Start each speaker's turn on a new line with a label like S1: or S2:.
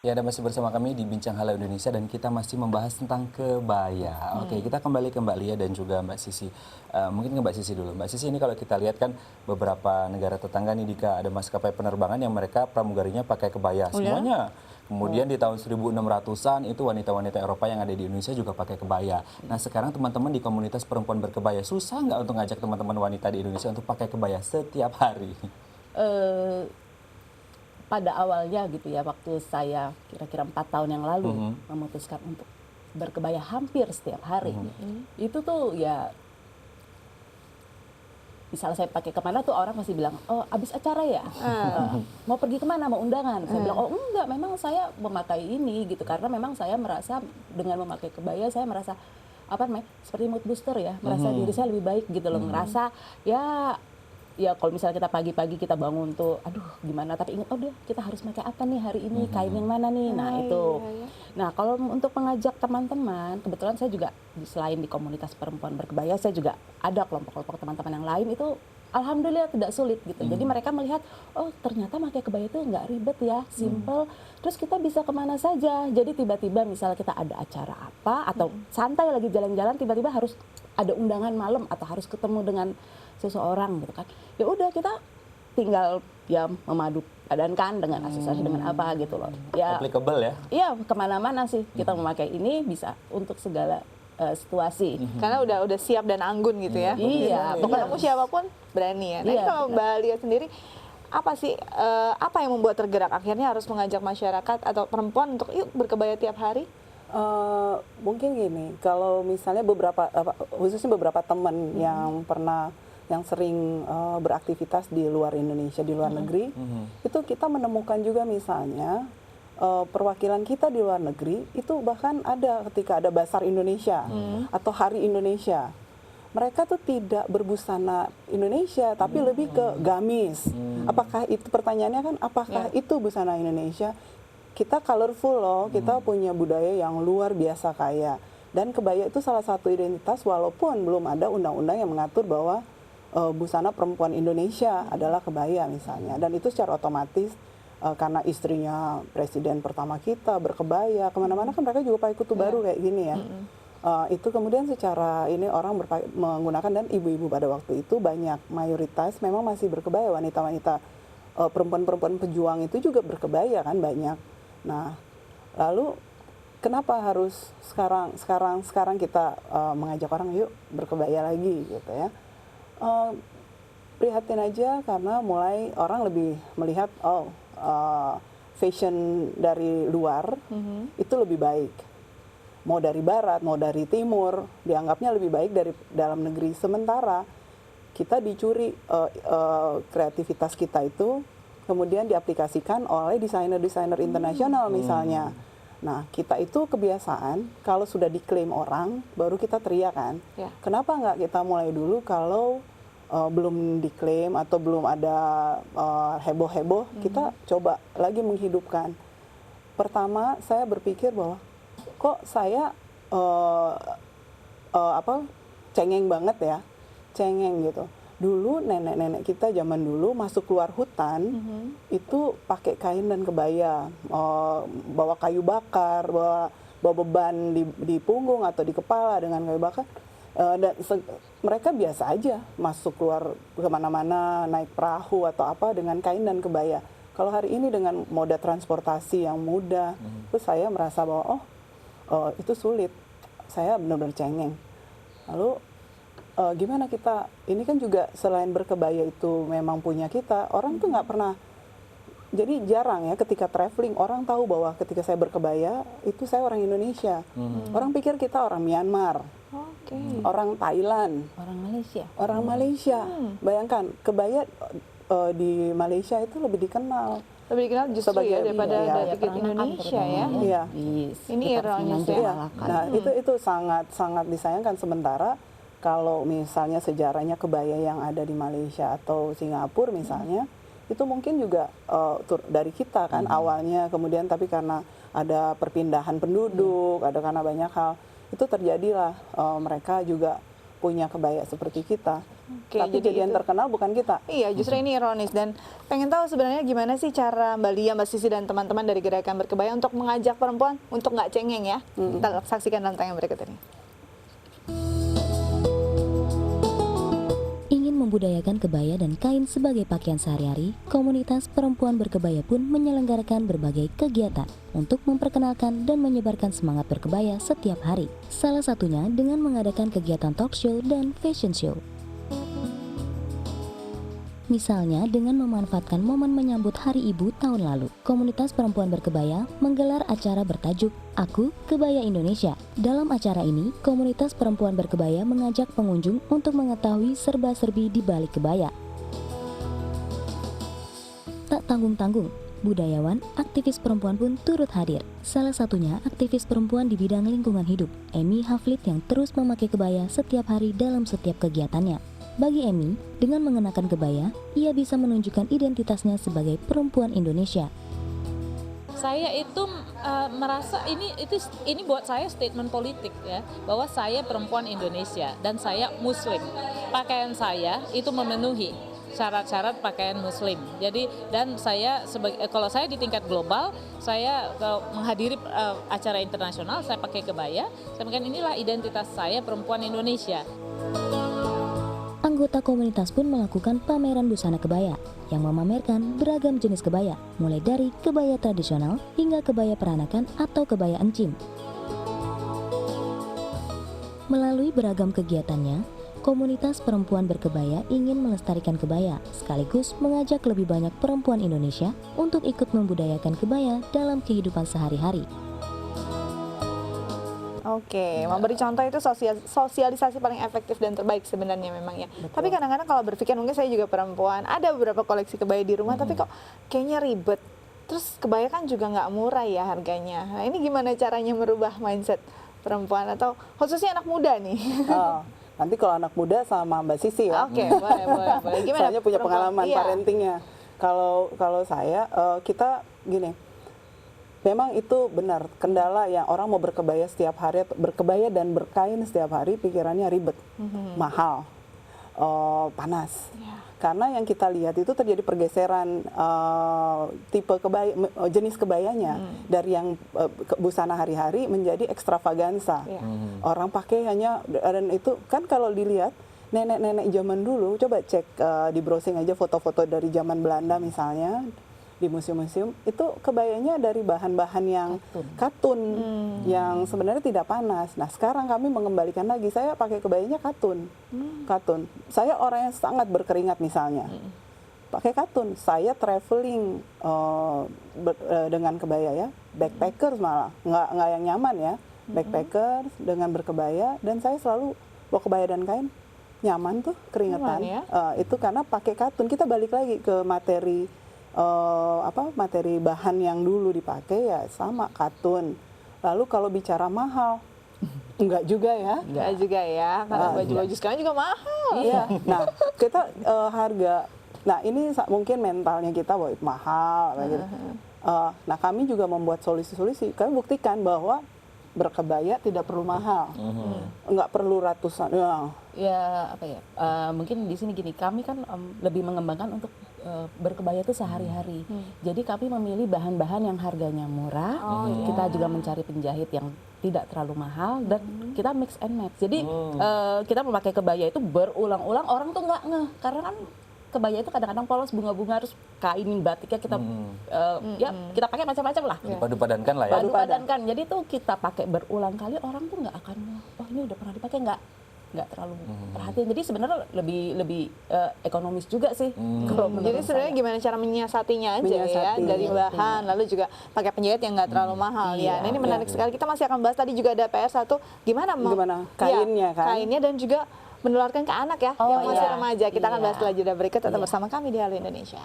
S1: Ya, Anda masih bersama kami di Bincang Halo Indonesia dan kita masih membahas tentang kebaya. Oke, kita kembali ke Mbak Lia dan juga Mbak Sisi. Mungkin ke Mbak Sisi dulu. Mbak Sisi, ini kalau kita lihat kan beberapa negara tetangga nih, Dika, ada maskapai penerbangan yang mereka pramugarinya pakai kebaya
S2: Oh ya?
S1: semuanya. Kemudian di tahun 1600-an itu wanita-wanita Eropa yang ada di Indonesia juga pakai kebaya. Nah, sekarang teman-teman di komunitas perempuan berkebaya susah nggak untuk ngajak teman-teman wanita di Indonesia untuk pakai kebaya setiap hari?
S3: eh, Pada awalnya gitu ya, waktu saya kira-kira 4 tahun yang lalu memutuskan untuk berkebaya hampir setiap hari, itu tuh ya, misalnya saya pakai kemana tuh orang masih bilang, oh abis acara ya. Mau pergi kemana, mau undangan. Saya bilang, oh enggak, memang saya memakai ini gitu, karena memang saya merasa dengan memakai kebaya saya merasa apa namanya, seperti mood booster ya, merasa diri saya lebih baik gitu loh, ngerasa ya kalau misalnya kita pagi-pagi kita bangun tuh, aduh gimana, tapi ingat, oh deh kita harus pakai apa nih hari ini, kain yang mana nih, nah itu. Nah kalau untuk mengajak teman-teman, kebetulan saya juga selain di komunitas perempuan berkebaya, saya juga ada kelompok-kelompok teman-teman yang lain itu, alhamdulillah tidak sulit gitu. Jadi mereka melihat, oh ternyata pakai kebaya itu nggak ribet ya, simple. Terus kita bisa kemana saja. Jadi tiba-tiba misalnya kita ada acara apa, atau santai lagi jalan-jalan, tiba-tiba harus ada undangan malam atau harus ketemu dengan seseorang gitu kan. Ya udah kita tinggal ya memadu padankan dengan aksesoris dengan apa gitu loh. Ya
S1: Applicable ya?
S3: iya, kemana-mana sih kita memakai ini, bisa untuk segala situasi.
S2: Karena udah siap dan anggun gitu ya.
S3: Iya,
S2: Mau ketemu siapapun berani ya. Nah,
S3: Iya,
S2: ini kalau Mbak Lia sendiri, apa sih apa yang membuat tergerak akhirnya harus mengajak masyarakat atau perempuan untuk yuk berkebaya tiap hari?
S4: Mungkin gini, kalau misalnya khususnya beberapa teman yang sering beraktivitas di luar Indonesia, di luar negeri, itu kita menemukan juga misalnya perwakilan kita di luar negeri itu bahkan ada ketika ada Basar Indonesia atau Hari Indonesia. Mereka tuh tidak berbusana Indonesia, tapi lebih ke gamis. Apakah itu, pertanyaannya kan, apakah itu busana Indonesia? Kita colorful loh, kita punya budaya yang luar biasa kaya. Dan kebaya itu salah satu identitas, walaupun belum ada undang-undang yang mengatur bahwa busana perempuan Indonesia adalah kebaya misalnya. Dan itu secara otomatis, karena istrinya presiden pertama kita berkebaya, kemana-mana kan mereka juga pakai kutu baru kayak gini ya. Itu kemudian secara ini orang menggunakan, dan ibu-ibu pada waktu itu banyak, mayoritas memang masih berkebaya, wanita-wanita perempuan-perempuan pejuang itu juga berkebaya kan banyak. Nah, lalu kenapa harus sekarang kita mengajak orang yuk berkebaya lagi gitu ya? Prihatin aja karena mulai orang lebih melihat fashion dari luar itu lebih baik. Mau dari barat, mau dari timur, dianggapnya lebih baik dari dalam negeri. Sementara kita dicuri kreativitas kita itu, kemudian diaplikasikan oleh desainer-desainer internasional misalnya. Nah, kita itu kebiasaan kalau sudah diklaim orang, baru kita teriak kan. Kenapa nggak kita mulai dulu kalau belum diklaim atau belum ada heboh-heboh, kita coba lagi menghidupkan. Pertama, saya berpikir bahwa kok saya cengeng banget ya, cengeng gitu. Dulu nenek-nenek kita zaman dulu masuk keluar hutan itu pakai kain dan kebaya, bawa kayu bakar, bawa beban di punggung atau di kepala dengan kayu bakar. Dan mereka biasa aja masuk keluar kemana-mana, naik perahu atau apa dengan kain dan kebaya. Kalau hari ini dengan moda transportasi yang mudah, terus saya merasa bahwa itu sulit, saya benar-benar cengeng. Lalu gimana kita, ini kan juga selain berkebaya itu memang punya kita, orang tuh nggak pernah, jadi jarang ya ketika traveling orang tahu bahwa ketika saya berkebaya itu saya orang Indonesia. Orang pikir kita orang Myanmar, orang Thailand, orang Malaysia. Bayangkan kebaya di Malaysia itu lebih dikenal
S2: Justru
S4: sebagai
S2: ya daripada batik Indonesia ya.
S4: Iya.
S2: Ini eranya ya.
S4: Nah, itu sangat disayangkan. Sementara kalau misalnya sejarahnya kebaya yang ada di Malaysia atau Singapura misalnya, itu mungkin juga dari kita kan awalnya, kemudian tapi karena ada perpindahan penduduk, ada karena banyak hal, itu terjadilah mereka juga punya kebaya seperti kita.
S2: Oke,
S4: Tapi jadi yang
S2: itu-
S4: terkenal bukan kita.
S2: Iya, justru ini ironis dan pengen tahu sebenarnya gimana sih cara Mbak Lia, Mbak Sisi dan teman-teman dari Gerakan Berkebaya untuk mengajak perempuan untuk nggak cengeng ya. Kita saksikan dalam tayangan berikut ini.
S5: Ingin membudayakan kebaya dan kain sebagai pakaian sehari-hari, komunitas perempuan berkebaya pun menyelenggarakan berbagai kegiatan untuk memperkenalkan dan menyebarkan semangat berkebaya setiap hari. Salah satunya dengan mengadakan kegiatan talk show dan fashion show. Misalnya dengan memanfaatkan momen menyambut Hari Ibu tahun lalu, komunitas perempuan berkebaya menggelar acara bertajuk Aku Kebaya Indonesia. Dalam acara ini, komunitas perempuan berkebaya mengajak pengunjung untuk mengetahui serba-serbi di balik kebaya. Tak tanggung-tanggung, budayawan, aktivis perempuan pun turut hadir. Salah satunya aktivis perempuan di bidang lingkungan hidup, Emi Haflid yang terus memakai kebaya setiap hari dalam setiap kegiatannya. Bagi Emi, dengan mengenakan kebaya, ia bisa menunjukkan identitasnya sebagai perempuan Indonesia.
S6: Saya itu merasa ini buat saya statement politik ya, bahwa saya perempuan Indonesia dan saya Muslim. Pakaian saya itu memenuhi syarat-syarat pakaian Muslim. Jadi dan saya kalau saya di tingkat global, saya menghadiri acara internasional, saya pakai kebaya. Saya bilang inilah identitas saya perempuan Indonesia.
S5: Anggota komunitas pun melakukan pameran busana kebaya yang memamerkan beragam jenis kebaya, mulai dari kebaya tradisional hingga kebaya peranakan atau kebaya encim. Melalui beragam kegiatannya, komunitas perempuan berkebaya ingin melestarikan kebaya, sekaligus mengajak lebih banyak perempuan Indonesia untuk ikut membudayakan kebaya dalam kehidupan sehari-hari.
S2: Oke, memberi contoh itu sosialisasi paling efektif dan terbaik sebenarnya memang ya. Tapi kadang-kadang kalau berpikir, mungkin saya juga perempuan, ada beberapa koleksi kebaya di rumah, tapi kok kayaknya ribet. Terus kebaya kan juga nggak murah ya harganya. Nah ini gimana caranya merubah mindset perempuan atau khususnya anak muda nih?
S4: Oh, nanti kalau anak muda sama Mbak Sisi ya.
S2: Oke, boleh. Gimana?
S4: Soalnya punya
S2: perempuan?
S4: pengalaman
S2: Iya.
S4: parentingnya. Kalau saya, kita gini, memang itu benar kendala yang orang mau berkebaya setiap hari, berkebaya dan berkain setiap hari, pikirannya ribet, mahal, panas.
S2: Ya.
S4: Karena yang kita lihat itu terjadi pergeseran tipe kebaya, jenis kebayanya dari yang busana hari-hari menjadi ekstravaganza.
S2: Ya.
S4: Orang pakai hanya, dan itu kan kalau dilihat nenek-nenek zaman dulu, coba cek di browsing aja foto-foto dari zaman Belanda misalnya, di museum-museum, itu kebayanya dari bahan-bahan yang katun, yang sebenarnya tidak panas. Nah sekarang kami mengembalikan lagi, saya pakai kebayanya katun. Saya orang yang sangat berkeringat misalnya, pakai katun. Saya traveling dengan kebaya ya, backpackers malah, nggak yang nyaman ya, backpackers dengan berkebaya, dan saya selalu bawa kebaya dan kain, nyaman tuh, keringetan.
S2: Nyaman ya?
S4: Itu karena pakai katun. Kita balik lagi ke materi materi bahan yang dulu dipakai ya sama katun. Lalu kalau bicara mahal, enggak juga ya.
S2: Enggak juga ya, karena baju-baju sekarang juga mahal.
S4: Iya. Nah, kita harga. Nah, ini mungkin mentalnya kita bahwa itu mahal kayak gitu. Nah, kami juga membuat solusi-solusi. Kami buktikan bahwa berkebaya tidak perlu mahal. Enggak perlu ratusan.
S3: Ya apa ya, mungkin di sini gini, kami kan lebih mengembangkan untuk berkebaya itu sehari-hari. Jadi kami memilih bahan-bahan yang harganya murah, kita juga mencari penjahit yang tidak terlalu mahal, dan kita mix and match. Jadi kita memakai kebaya itu berulang-ulang, orang tuh nggak ngeh, karena kan kebaya itu kadang-kadang polos, bunga-bunga, harus kain batiknya kita ya kita pakai macam-macam lah.
S1: Dipadu-padankan lah ya.
S3: Padu-padankan. Jadi tuh kita pakai berulang kali, orang tuh nggak akan, oh ini udah pernah dipakai, nggak terlalu perhatian. Jadi sebenarnya lebih ekonomis juga sih. Kalau menurut
S2: Jadi sebenarnya gimana cara menyiasatinya aja ya,
S4: Menyiasati.
S2: dari bahan, lalu juga pakai penjahit yang nggak terlalu mahal ya. Nah, ini menarik sekali. Kita masih akan bahas, tadi juga ada PR1, gimana
S4: kainnya kan?
S2: kainnya dan juga menularkan ke anak ya, yang masih
S3: iya.
S2: remaja. Kita akan
S3: Iya.
S2: bahas setelah jeda berikut. Tetap bersama kami di Halo Indonesia.